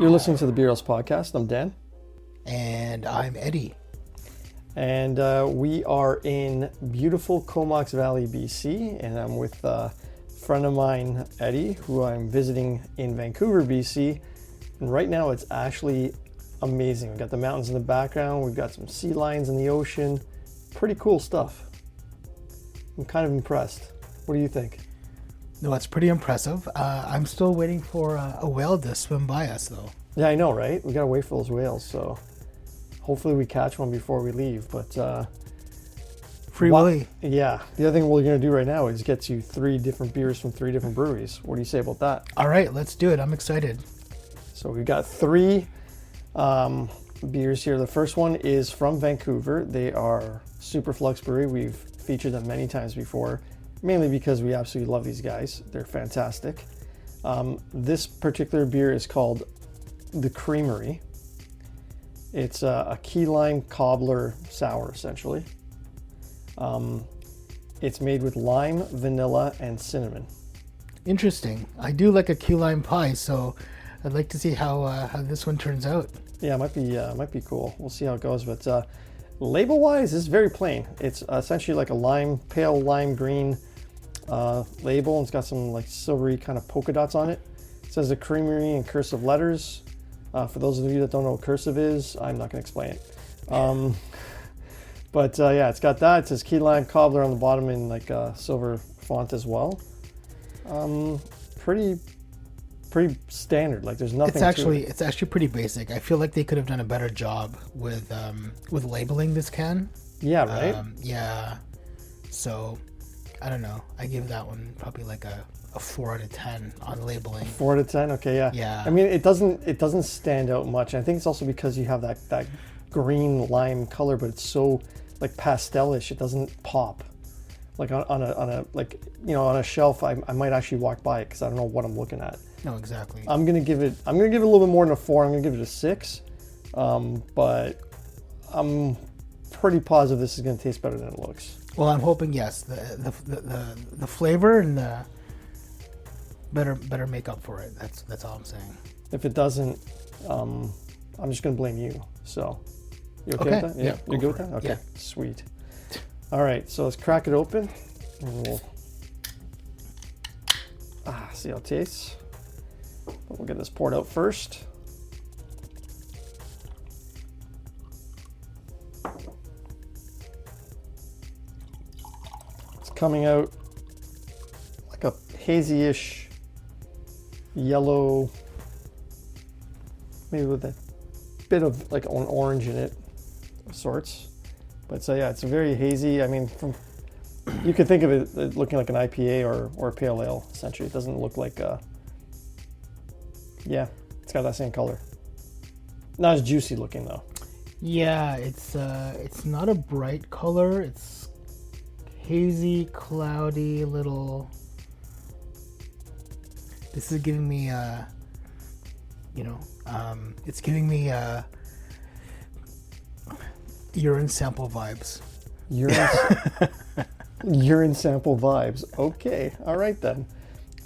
You're listening to the BREWERIES podcast. I'm Dan. And I'm Eddie. And we are in beautiful Comox Valley, BC. And I'm with a friend of mine, Eddie, who I'm visiting in Vancouver, BC. And right now it's actually amazing. We've got the mountains in the background. We've got some sea lions in the ocean. Pretty cool stuff. I'm kind of impressed. What do you think? No, it's pretty impressive. I'm still waiting for a whale to swim by us, though. Yeah, I know, right? We gotta wait for those whales, so hopefully we catch one before we leave. But Free Willy. Yeah. The other thing we're gonna do right now is get you 3 different beers from 3 different breweries. What do you say about that? All right, let's do it. I'm excited. So we've got 3 beers here. The first one is from Vancouver. They are Superflux Brewery. We've featured them many times before, mainly because we absolutely love these guys. They're fantastic. This particular beer is called the Creamery. It's a key lime cobbler sour, essentially. It's made with lime, vanilla, and cinnamon. Interesting. I do like a key lime pie, so I'd like to see how this one turns out. Yeah, it might be cool. We'll see how it goes. But label-wise, it's very plain. It's essentially like a pale lime green label. It's got some like silvery kind of polka dots on it. It says the Creamery in cursive letters. For those of you that don't know what cursive is, I'm not going to explain it. But yeah, it's got that. It says key lime cobbler on the bottom in like a silver font as well. Pretty standard. Like there's nothing. It's actually pretty basic. I feel like they could have done a better job with labeling this can. Yeah, right. Yeah. So I don't know. I give that one probably like a 4 out of 10 on labeling. 4 out of 10. Okay, yeah. Yeah. I mean, it doesn't stand out much. I think it's also because you have that green lime color, but it's so like pastelish. It doesn't pop. Like on a shelf, I might actually walk by it because I don't know what I'm looking at. No, exactly. I'm gonna give it a little bit more than a 4. I'm gonna give it a 6. But I'm pretty positive this is gonna taste better than it looks. Well, I'm hoping yes. The flavor and the better make up for it. That's all I'm saying. If it doesn't, I'm just gonna blame you. So, you okay with that? Yeah, you're good with that? Okay, yeah. Sweet. All right, so let's crack it open, and we'll see how it tastes. We'll get this poured out first. It's coming out like a hazy-ish yellow, maybe with a bit of like an orange in it, of sorts. But so yeah, it's very hazy. I mean, you could think of it looking like an IPA or a pale ale. Essentially, it doesn't look like yeah, it's got that same color. Not as juicy looking though. Yeah, it's not a bright color. It's hazy, cloudy, little. This is giving me it's giving me urine sample vibes. Urine sample vibes. Okay, all right then.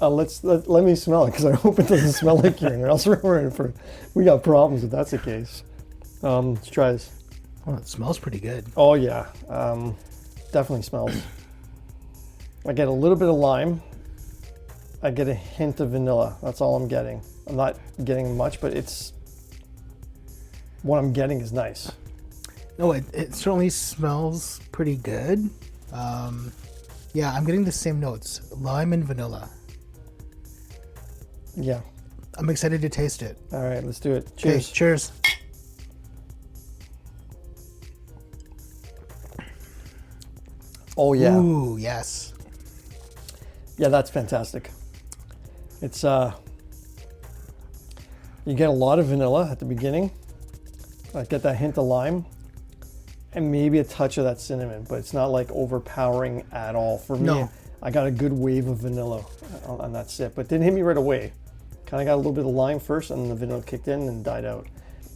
Let me smell it because I hope it doesn't smell like urine, or else we got problems if that's the case. Let's try this. Oh, it smells pretty good. Oh yeah, definitely smells. I get a little bit of lime. I get a hint of vanilla. That's all I'm getting. I'm not getting much, but what I'm getting is nice. No, it certainly smells pretty good. Yeah, I'm getting the same notes, lime and vanilla. Yeah. I'm excited to taste it. All right, let's do it. Cheers. Okay, cheers. Oh yeah. Ooh, yes. Yeah, that's fantastic. It's you get a lot of vanilla at the beginning. I get that hint of lime and maybe a touch of that cinnamon, but it's not like overpowering at all. For me, no. I got a good wave of vanilla on that sip, but didn't hit me right away. Kind of got a little bit of lime first, and then the vanilla kicked in and died out.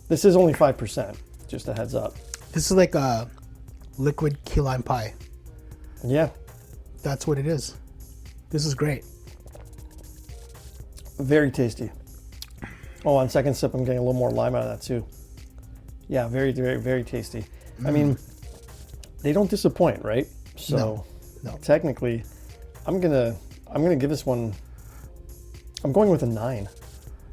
This is only 5%, just a heads up. This is like a liquid key lime pie. Yeah. That's what it is. This is great. Very tasty. Oh, on second sip, I'm getting a little more lime out of that too. Yeah, very, very, very tasty. I mean, they don't disappoint, right? So No. technically, I'm gonna give this one. I'm going with a 9.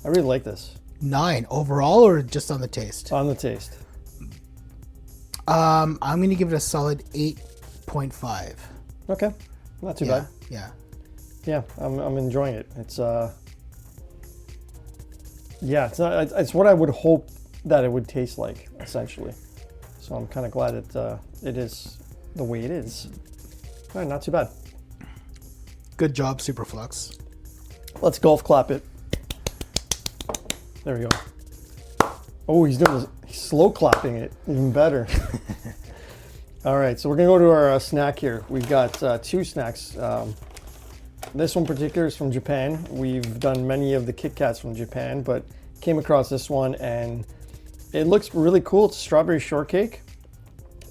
I really like this 9 overall, or just on the taste? on the taste. I'm gonna give it a solid 8.5. Okay, not too bad. Yeah. Yeah, I'm enjoying it. It's yeah, it's what I would hope that it would taste like, essentially. So I'm kind of glad it is the way it is. All right, not too bad. Good job, Superflux. Let's golf clap it. There we go. Oh, he's doing this, he's slow clapping it, even better. All right, so we're gonna go to our snack here. We've got 2 snacks. This one in particular is from Japan. We've done many of the Kit Kats from Japan, but came across this one and it looks really cool. It's strawberry shortcake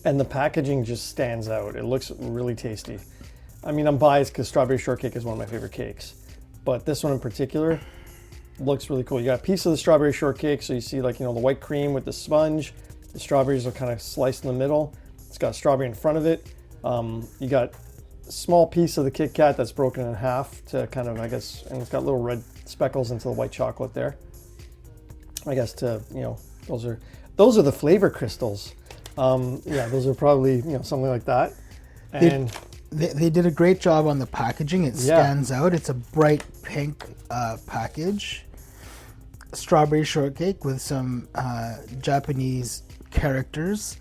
and the packaging just stands out. It looks really tasty. I mean, I'm biased because strawberry shortcake is one of my favorite cakes, but this one in particular looks really cool. You got a piece of the strawberry shortcake, so you see like, you know, the white cream with the sponge. The strawberries are kind of sliced in the middle. It's got a strawberry in front of it. You got a small piece of the Kit Kat that's broken in half to kind of, I guess, and it's got little red speckles into the white chocolate there. I guess to, you know, those are the flavor crystals. Yeah, those are probably, you know, something like that. And they did a great job on the packaging. It stands out. It's a bright pink package. Strawberry shortcake with some Japanese characters.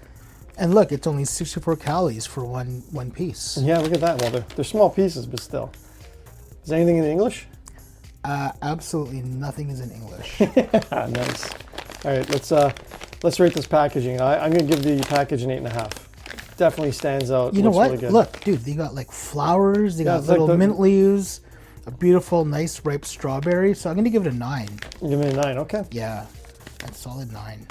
And look, it's only 64 calories for one piece. yeah, look at that. Well, they're small pieces, but still. Is anything in English? Absolutely nothing is in English. Nice. All right, let's rate this packaging. I'm gonna give the package an 8.5. Definitely stands out. You know Looks what? Really good. Look, dude, they got like flowers. They got it's like little the- mint leaves, a beautiful, nice, ripe strawberry. So I'm gonna give it a 9. Give me a 9. Okay. Yeah, a solid 9.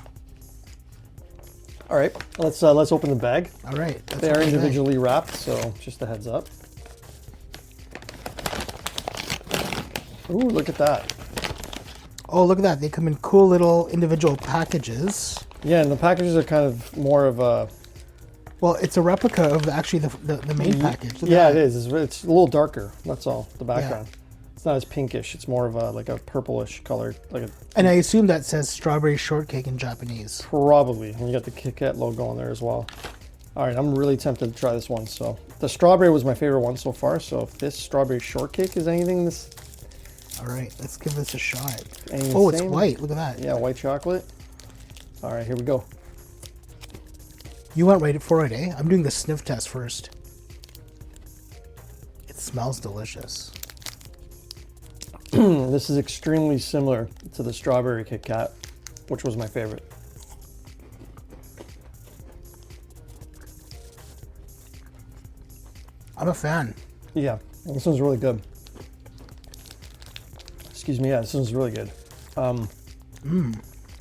All right. Let's open the bag. All right. That's They are what I think. individually wrapped, so just a heads up. Ooh, look at that. Oh, look at that. They come in cool little individual packages. Yeah, and the packages are kind of more of a. Well, it's a replica of actually the main package. Look Yeah, at it that. is. It's a little darker. That's all. The background. It's not as pinkish. It's more of a like a purplish color, like a And I assume that says strawberry shortcake in Japanese. probably. And you got the Kit Kat logo on there as well. All right, I'm really tempted to try this one. So the strawberry was my favorite one so far. So if this strawberry shortcake is anything, this. All right, let's give this a shot. Anything Oh, it's same? white. Look at that. Yeah, white chocolate. All right, here we go. You went right for it, eh? I'm doing the sniff test first. It smells delicious. This is extremely similar to the strawberry Kit Kat, which was my favorite. I'm a fan. Yeah, this one's really good. Excuse me, yeah, this one's really good.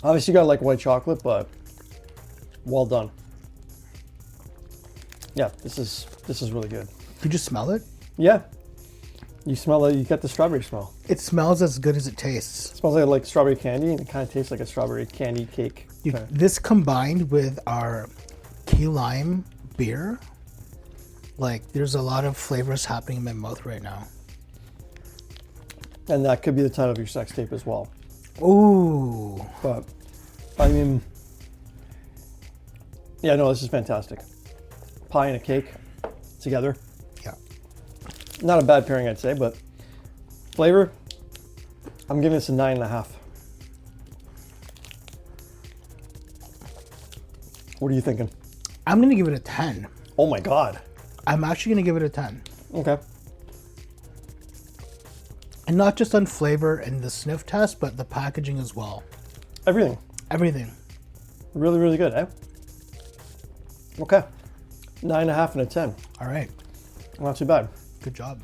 Obviously, you got like white chocolate, but well done. Yeah, this is really good. Did you smell it? Yeah, you smell it. You get the strawberry smell. It smells as good as it tastes. It smells like strawberry candy, and it kind of tastes like a strawberry candy cake. Dude, kinda. this combined with our key lime beer, like there's a lot of flavors happening in my mouth right now. And that could be the title of your sex tape as well. Ooh. But I mean, yeah, no, this is fantastic. Pie and a cake together. Yeah. Not a bad pairing, I'd say, but flavor, I'm giving this a 9.5. What are you thinking? I'm going to give it a 10. Oh my God. I'm actually going to give it a 10. Okay. And not just on flavor and the sniff test, but the packaging as well. Everything. Everything. Really, really good, eh? Okay. 9.5 and a 10. All right. Not too bad. Good job.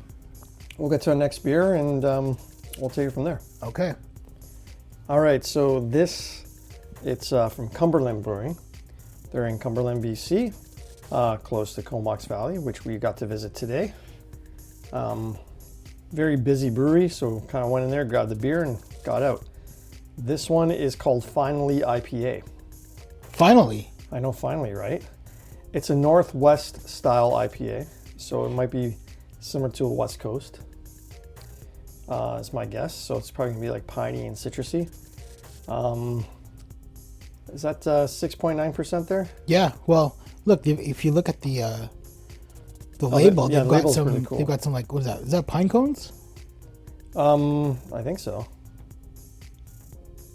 We'll get to our next beer and we'll take it from there. Okay. All right, so it's from Cumberland Brewing. They're in Cumberland, BC, close to Comox Valley, which we got to visit today. Very busy brewery, so kind of went in there, grabbed the beer, and got out. This one is called Finally IPA. Finally. I know, finally, right? It's a Northwest style IPA, so it might be similar to a West Coast, is my guess. So it's probably gonna be like piney and citrusy. Is that 6.9% there? Yeah. Well, look, if you look at the label, the label's some. pretty cool. They've got some, like, what is that? Is that pine cones? I think so.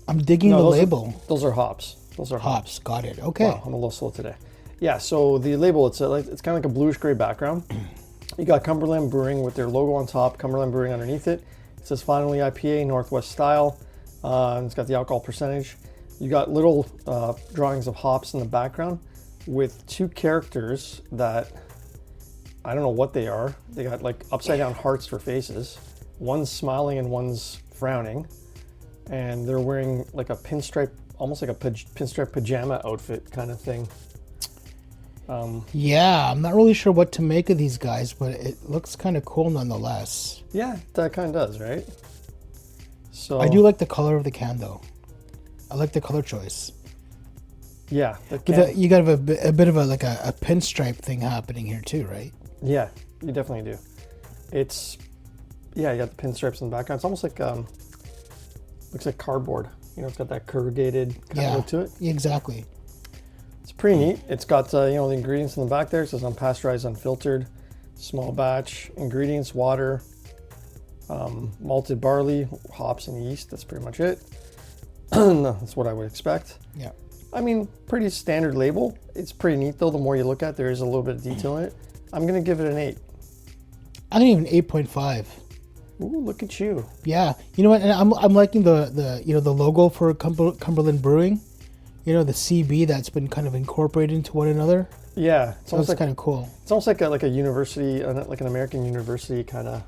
I'm digging the label. Those are hops. Those are Hops. Got it. Okay. Wow, I'm a little slow today. Yeah, so the label, it's kind of like a bluish gray background. You got Cumberland Brewing with their logo on top, Cumberland Brewing underneath it. It says Finally IPA, Northwest style. It's got the alcohol percentage. You got little drawings of hops in the background with two characters that, I don't know what they are. They got like upside down hearts for faces. One's smiling and one's frowning. And they're wearing like a pinstripe, almost like a pinstripe pajama outfit kind of thing. Yeah, I'm not really sure what to make of these guys, but it looks kind of cool nonetheless. Yeah, that kind of does, right? So I do like the color of the can, though. I like the color choice. Yeah, You got a bit of a pinstripe thing happening here too, right? Yeah, you definitely do. It's, yeah, you got the pinstripes in the background. It's almost like looks like cardboard. You know, it's got that corrugated kind of look to it. Exactly. It's pretty neat. It's got the ingredients in the back there. It says unpasteurized, unfiltered, small batch ingredients, water, malted barley, hops, and yeast. That's pretty much it. That's what I would expect. Yeah. I mean, pretty standard label. It's pretty neat though. The more you look at, there is a little bit of detail in it. I'm gonna give it an 8. I'm gonna give it an 8.5. Ooh, look at you. Yeah. You know what? And I'm liking the logo for Cumberland Brewing. You know, the CB that's been kind of incorporated into one another. Yeah, it's almost kind of cool. It's almost like a university, like an American university kind of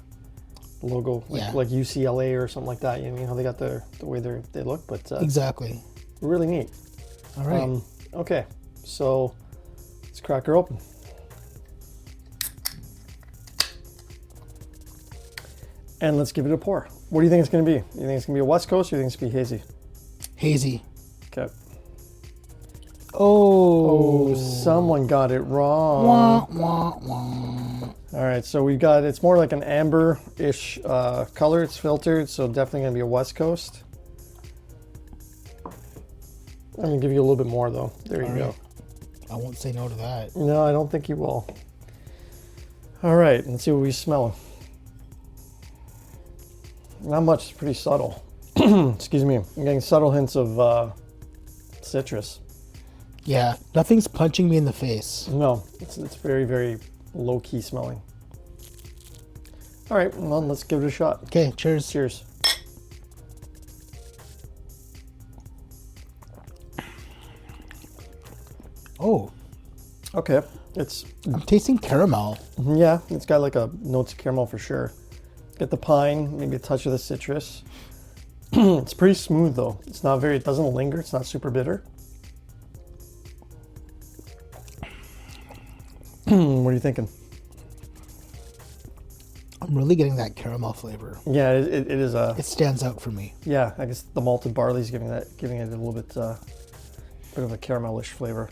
logo, like UCLA or something like that. You know how they got the way they look, but exactly. Really neat. All right. Okay, so let's crack her open. And let's give it a pour. What do you think it's going to be? You think it's going to be a West Coast or you think it's going to be hazy? Hazy. Okay. Oh, someone got it wrong. Wah, wah, wah. All right, so we got, it's more like an amber-ish color. It's filtered, so definitely going to be a West Coast. I'm going to give you a little bit more, though. There you go. I won't say no to that. No, I don't think you will. All right, let's see what we smell. Not much, it's pretty subtle. Excuse me. I'm getting subtle hints of citrus. Yeah, nothing's punching me in the face. No, it's very, very low-key smelling. All right, well, let's give it a shot. Okay, cheers. Cheers. Oh. Okay, I'm tasting caramel. Yeah, it's got like a notes of caramel for sure. Get the pine, maybe a touch of the citrus. It's pretty smooth though. It's not very, it doesn't linger. It's not super bitter. What are you thinking? I'm really getting that caramel flavor. Yeah, it is a. It stands out for me. Yeah, I guess the malted barley is giving it a little bit of a caramelish flavor.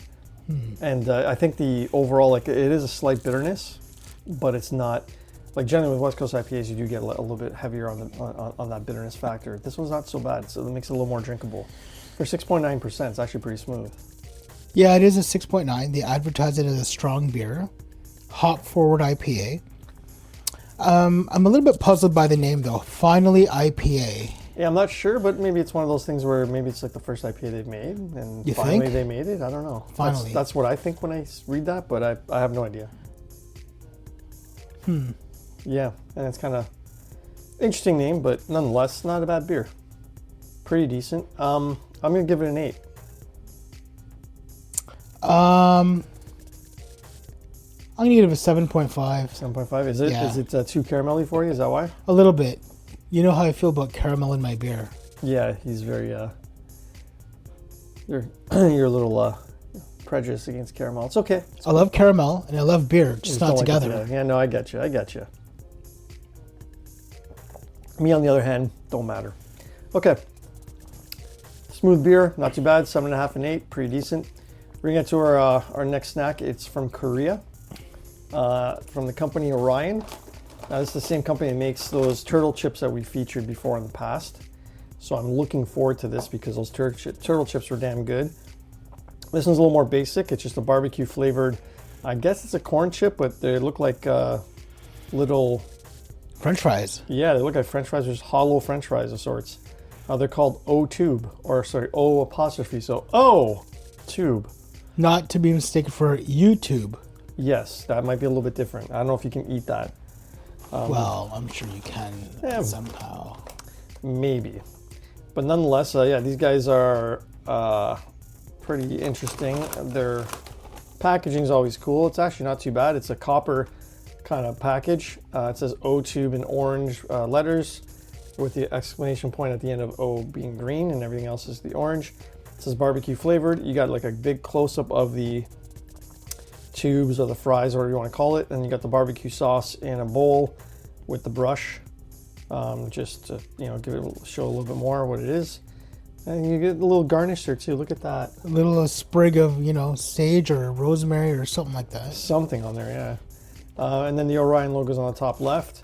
And I think the overall, like, it is a slight bitterness, but it's not, like, generally with West Coast IPAs you do get a little bit heavier on that bitterness factor. This one's not so bad, so it makes it a little more drinkable. For 6.9%, it's actually pretty smooth. Yeah, it is a 6.9. They advertise it as a strong beer, hop forward IPA. I'm a little bit puzzled by the name though. Finally IPA. Yeah, I'm not sure, but maybe it's one of those things where maybe it's like the first IPA they've made, and you finally think? they made it. I don't know. Finally, that's what I think when I read that, but I have no idea. Yeah, and it's kind of interesting name, but nonetheless, not a bad beer. Pretty decent. I'm gonna give it an 8. I'm gonna give it a 7.5. 7.5. Is it? Yeah. Is it too caramelly for you? Is that why? A little bit. You know how I feel about caramel in my beer. Yeah, he's very. You're a little prejudiced against caramel. It's okay. I love caramel and I love beer, just not together. Yeah, no, I get you. Me, on the other hand, don't matter. Okay. Smooth beer, not too bad, 7.5 and 8, pretty decent. We're gonna get to our next snack. It's from Korea, from the company Orion. Now, this is the same company that makes those turtle chips that we featured before in the past. So I'm looking forward to this because those turtle chips were damn good. This one's a little more basic. It's just a barbecue flavored, I guess it's a corn chip, but they look like little... French fries. Yeah, they look like French fries. There's hollow French fries of sorts. They're called O-tube, or sorry, O'', so O-tube. Not to be mistaken for YouTube. Yes, that might be a little bit different. I don't know if you can eat that. Well, I'm sure you can somehow. Maybe. But nonetheless, yeah, these guys are pretty interesting. Their packaging is always cool. It's actually not too bad. It's a copper kind of package. It says O-tube in orange letters with the exclamation point at the end of O being green, and everything else is the orange. It says barbecue flavored. You got like a big close-up of the tubes or the fries, or whatever you want to call it. And you got the barbecue sauce in a bowl with the brush, just to, you know, show a little bit more what it is. And you get a little garnish there too. Look at that. A little sprig of, you know, sage or rosemary or something like that. Something on there, yeah. And then the Orion logo's on the top left.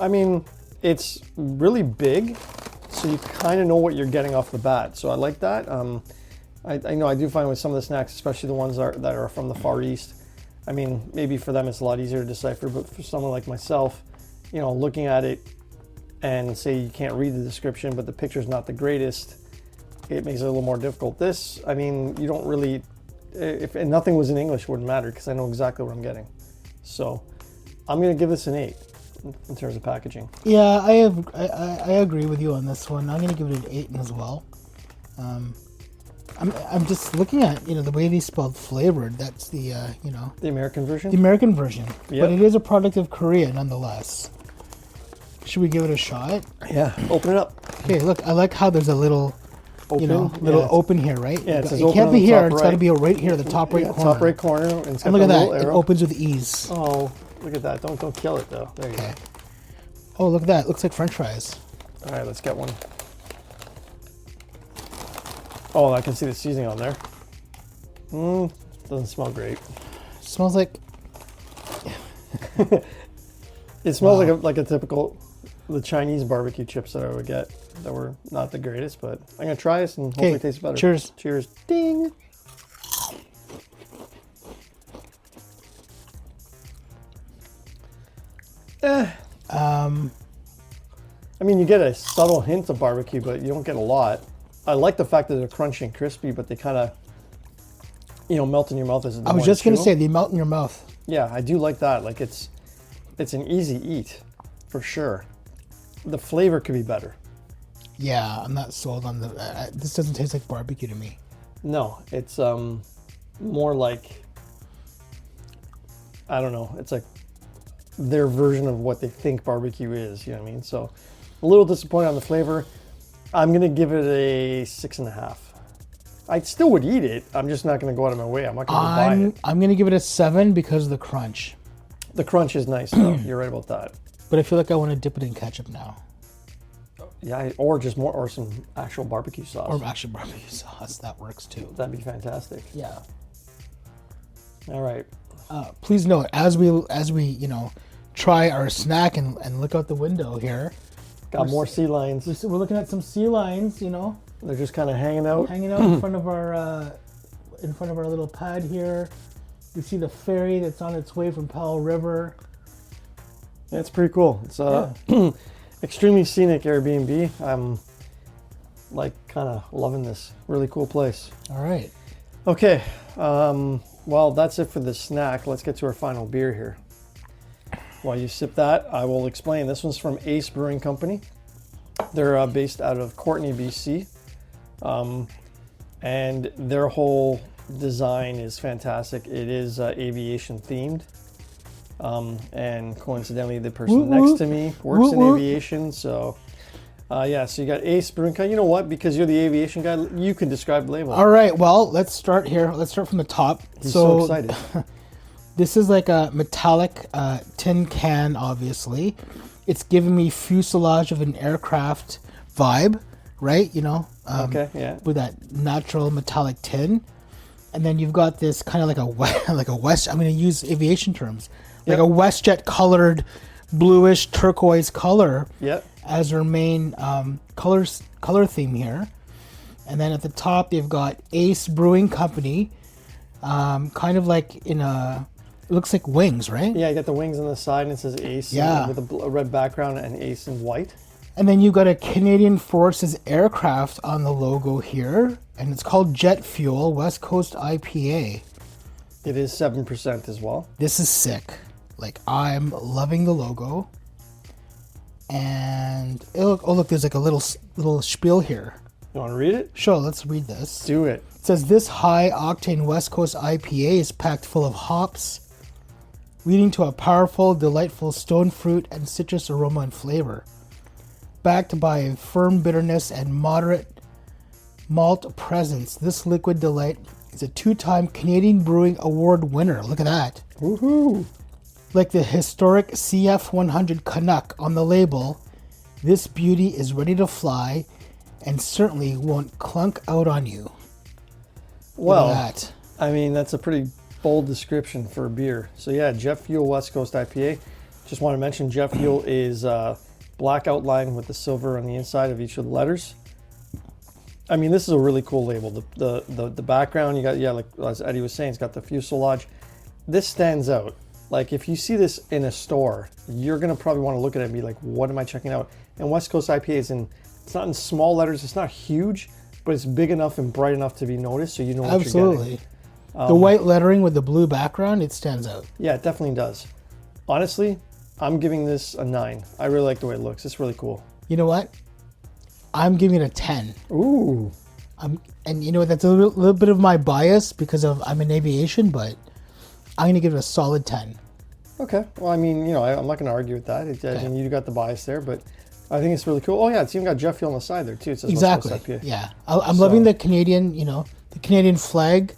I mean, it's really big, so you kind of know what you're getting off the bat. So I like that. I know I do find with some of the snacks, especially the ones that are from the Far East, I mean, maybe for them it's a lot easier to decipher, but for someone like myself, you know, looking at it and say you can't read the description, but the picture's not the greatest, it makes it a little more difficult. This, I mean, you don't really, if nothing was in English, it wouldn't matter because I know exactly what I'm getting. So I'm going to give this an 8 in terms of packaging. Yeah, I agree with you on this one. I'm going to give it an 8 as well. I'm just looking at, you know, the way they spelled flavored. That's the, you know... The American version? The American version. Yep. But it is a product of Korea nonetheless. Should we give it a shot? Yeah, open it up. Okay, look, I like how there's a little, Open? you know, little open here, right? Yeah, it says it open can't on be the here. top It's right. got to be right here, the top right corner. Top right corner. And, it's got And look at the that. little It arrow. opens with ease. Oh, look at that. Don't kill it, though. There you go. Oh, look at that. It looks like French fries. All right, let's get one. Oh, I can see the seasoning on there. Doesn't smell great. Smells like... It smells like a typical, the Chinese barbecue chips that I would get that were not the greatest, but I'm going to try this and hopefully it tastes better. Cheers. Cheers. Ding. I mean, you get a subtle hint of barbecue, but you don't get a lot. I like the fact that they're crunchy and crispy, but they kind of, you know, melt in your mouth as I was just going to say, they melt in your mouth. Yeah, I do like that. Like it's an easy eat, for sure. The flavor could be better. Yeah, I'm not sold on the... this doesn't taste like barbecue to me. No, it's more like, I don't know, it's like their version of what they think barbecue is, you know what I mean? So a little disappointed on the flavor. I'm going to give it a 6.5. I still would eat it. I'm just not going to go out of my way. I'm not going to buy it. I'm going to give it a 7 because of the crunch. The crunch is nice, though. You're right about that. But I feel like I want to dip it in ketchup now. Yeah, or just more, or some actual barbecue sauce. Or actual barbecue sauce. That works too. That'd be fantastic. Yeah. All right. Please note, as we you know, try our snack and look out the window here. Got more sea lions. We're looking at some sea lions, you know. They're just kind of hanging out. In front of our little pad here. You see the ferry that's on its way from Powell River. That's pretty cool. It's extremely scenic Airbnb. I'm like kind of loving this. Really cool place. All right. Okay. Well, that's it for the snack. Let's get to our final beer here. While you sip that, I will explain. This one's from Ace Brewing Company. They're based out of Courtenay, BC. And their whole design is fantastic. It is aviation themed. And coincidentally, the person next to me works in aviation. So, yeah, so you got Ace Brewing Company. You know what? Because you're the aviation guy, you can describe the label. All right. Well, let's start here. Let's start from the top. He's so excited. This is like a metallic tin can, obviously. It's giving me fuselage of an aircraft vibe, right? You know, Okay, yeah. with that natural metallic tin. And then you've got this kind of like a West. I'm going to use aviation terms, like a WestJet colored, bluish turquoise color Yep. as our main color theme here. And then at the top you've got Ace Brewing Company, kind of like in a. It looks like wings, right? Yeah, you got the wings on the side and it says Ace with a red background and Ace in white. And then you've got a Canadian Forces aircraft on the logo here, and it's called Jet Fuel West Coast IPA. It is 7% as well. This is sick. Like, I'm loving the logo. And look, there's like a little spiel here. You want to read it? Sure, let's read this. Do it. It says this high octane West Coast IPA is packed full of hops, leading to a powerful, delightful stone fruit and citrus aroma and flavor. Backed by a firm bitterness and moderate malt presence, this liquid delight is a 2-time Canadian Brewing Award winner. Look at that. Woohoo! Like the historic CF 100 Canuck on the label, this beauty is ready to fly and certainly won't clunk out on you. Well, Look at that. I mean, that's a pretty bold description for a beer. So yeah, Jet Fuel West Coast IPA. Just want to mention Jet Fuel is black outline with the silver on the inside of each of the letters. I mean, this is a really cool label. The background, you got, like as Eddie was saying, it's got the fuselage. This stands out. Like, if you see this in a store, you're going to probably want to look at it and be like, what am I checking out? And West Coast IPA it's not in small letters, it's not huge, but it's big enough and bright enough to be noticed, so you know what you're getting. The white lettering with the blue background, it stands out. Yeah, it definitely does. Honestly, I'm giving this a 9. I really like the way it looks. It's really cool. You know what? I'm giving it a 10. Ooh. And you know, that's a little bit of my bias because I'm in aviation, but I'm going to give it a solid 10. Okay. Well, I mean, you know, I'm not going to argue with that. I mean, you got the bias there, but I think it's really cool. Oh, yeah, it's even got Jet Fuel on the side there, too. It says exactly. West Coast IPA. Yeah. I'm loving the Canadian, the Canadian flag.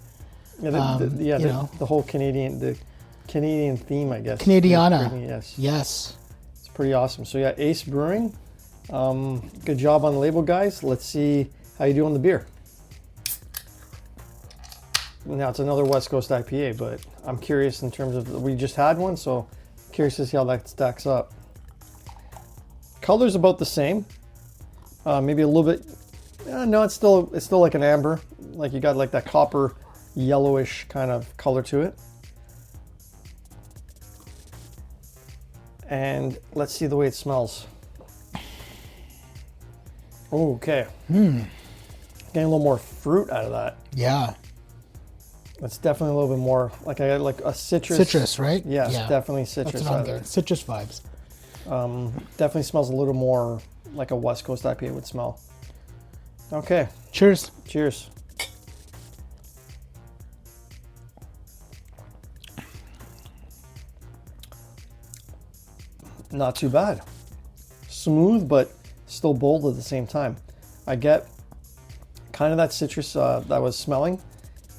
Yeah, the whole Canadian theme, I guess. Canadiana. Yes. It's pretty awesome. So, yeah, Ace Brewing. Good job on the label, guys. Let's see how you do on the beer. Now, it's another West Coast IPA, but I'm curious in terms of, we just had one, so curious to see how that stacks up. Color's about the same. Maybe a little bit, no, it's still like an amber. Like, you got like that copper yellowish kind of color to it. And let's see the way it smells. Okay. Getting a little more fruit out of that. Yeah. It's definitely a little bit more like a citrus. Citrus, right? Yes, yeah, definitely citrus. That's what I'm getting. Citrus vibes. Definitely smells a little more like a West Coast IPA would smell. Okay. Cheers. Cheers. Not too bad. Smooth, but still bold at the same time. I get kind of that citrus that I was smelling.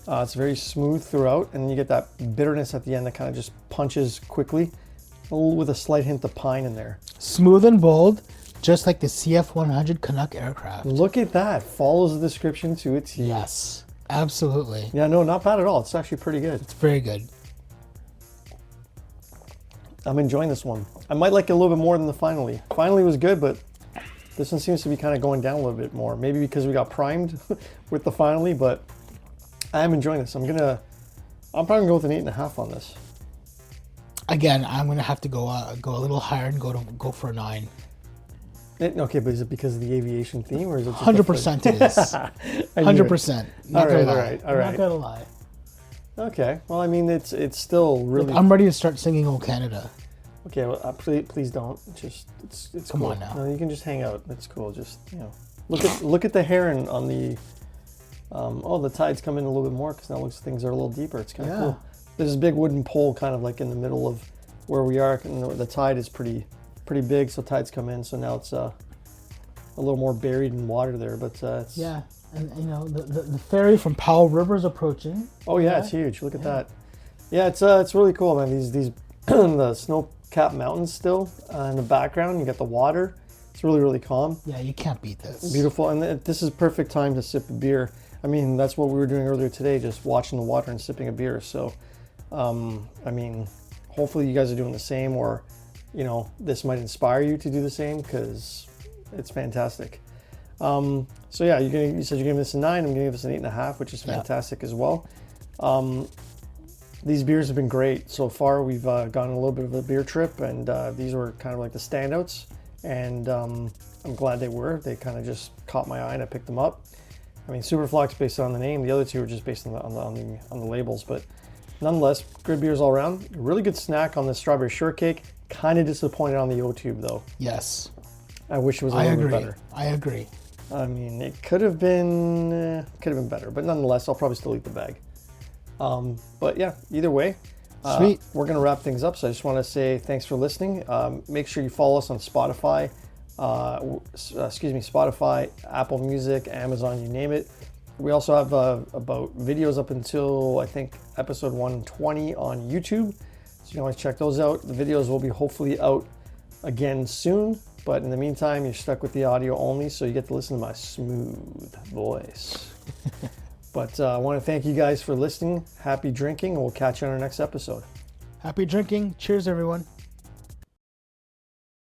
It's very smooth throughout, and you get that bitterness at the end that kind of just punches quickly, with a slight hint of pine in there. Smooth and bold, just like the CF 100 Canuck aircraft. Look at that. Follows the description to a T. Yes, absolutely. Yeah, no, not bad at all. It's actually pretty good. It's very good. I'm enjoying this one. I might like it a little bit more than the Finally. Finally was good, but this one seems to be kind of going down a little bit more. Maybe because we got primed with the Finally, but I am enjoying this. I'm probably gonna go with an 8.5 on this. Again, I'm gonna have to go a little higher and go for a 9. Okay, but is it because of the aviation theme, or is it just 100% it is. 100%. Not gonna lie. All right. Not gonna lie. Okay. Well, I mean, it's still really. Look, I'm ready to start singing "O Canada." Okay. Well, please don't. Just it's Come cool. on now. No, you can just hang out. It's cool. Just look at the heron on the. The tide's come in a little bit more because now looks things are a little deeper. It's kind of cool. There's this big wooden pole kind of like in the middle of where we are, and the tide is pretty big, so tide's come in. So now it's a little more buried in water there, but it's and the ferry from Powell River is approaching. Oh yeah, it's huge. Look at that. Yeah, it's really cool, man. These the snow-capped mountains still in the background. You got the water. It's really, really calm. Yeah, you can't beat this. Beautiful. And this is perfect time to sip a beer. I mean, that's what we were doing earlier today, just watching the water and sipping a beer. So, I mean, hopefully you guys are doing the same, or, you know, this might inspire you to do the same, because it's fantastic. So yeah, you said you're giving this a 9. I'm going to give this an 8.5, which is fantastic as well. These beers have been great so far. We've gone on a little bit of a beer trip, and these were kind of like the standouts. And I'm glad they were. They kind of just caught my eye, and I picked them up. I mean, Superflux based on the name. The other two were just based on the labels, but nonetheless, good beers all around. Really good snack on the strawberry shortcake. Kind of disappointed on the O-Tube though. Yes. I wish it was a little bit better. I agree. I mean, it could have been better, but nonetheless, I'll probably still eat the bag. But yeah, either way, Sweet. We're gonna wrap things up. So I just want to say thanks for listening. Make sure you follow us on Spotify. Spotify, Apple Music, Amazon, you name it. We also have about videos up until I think episode 120 on YouTube, so you can always check those out. The videos will be hopefully out again soon, but in the meantime, you're stuck with the audio only, so you get to listen to my smooth voice. But I want to thank you guys for listening. Happy drinking, and we'll catch you on our next episode. Happy drinking. Cheers, everyone.